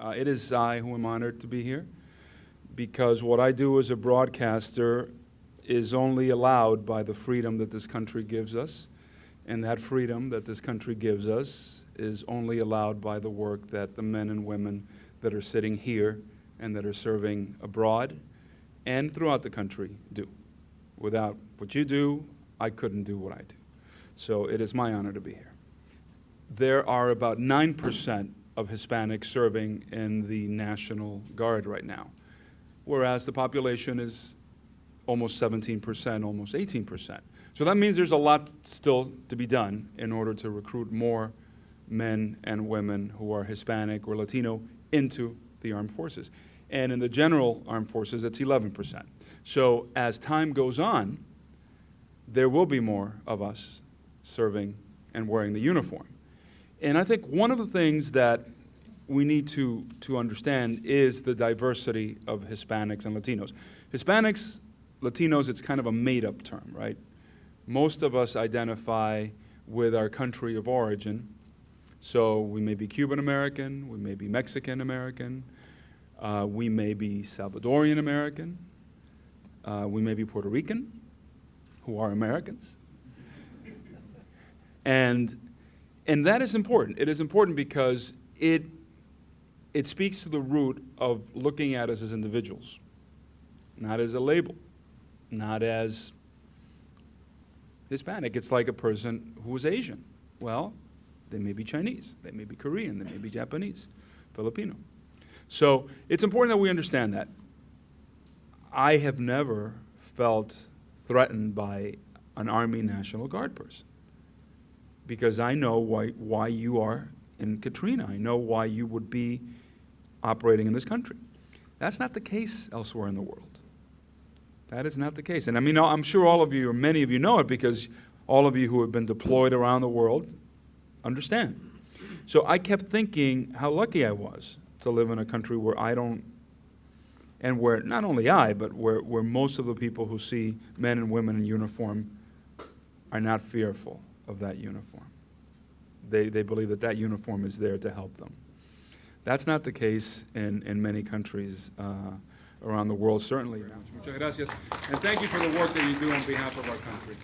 It is I who am honored to be here because what I do as a broadcaster is only allowed by the freedom that this country gives us, and that freedom that this country gives us is only allowed by the work that the men and women that are sitting here and that are serving abroad and throughout the country do. Without what you do, I couldn't do what I do. So it is my honor to be here. There are about 9% of Hispanics serving in the National Guard right now, whereas the population is almost 17%, almost 18%. So that means there's a lot still to be done in order to recruit more men and women who are Hispanic or Latino into the armed forces. And in the general armed forces, it's 11%. So as time goes on, there will be more of us serving and wearing the uniform. And I think one of the things that we need to understand is the diversity of Hispanics and Latinos. Hispanics, Latinos, it's kind of a made-up term, right? Most of us identify with our country of origin. So we may be Cuban American, we may be Mexican American, we may be Salvadorian American, we may be Puerto Rican, who are Americans. And that is important. It is important because it speaks to the root of looking at us as individuals, not as a label, not as Hispanic. It's like a person who is Asian. Well, they may be Chinese, they may be Korean, they may be Japanese, Filipino. So it's important that we understand that. I have never felt threatened by an Army National Guard person because I know why you are in Katrina. I know why you would be operating in this country. That's not the case elsewhere in the world. That is not the case. And I mean, I'm sure all of you, or many of you know it because all of you who have been deployed around the world understand. So I kept thinking how lucky I was to live in a country where I don't, and where not only I, but where most of the people who see men and women in uniform are not fearful of that uniform. They believe that that uniform is there to help them. That's not the case in many countries around the world, certainly. Muchas gracias. And thank you for the work that you do on behalf of our country.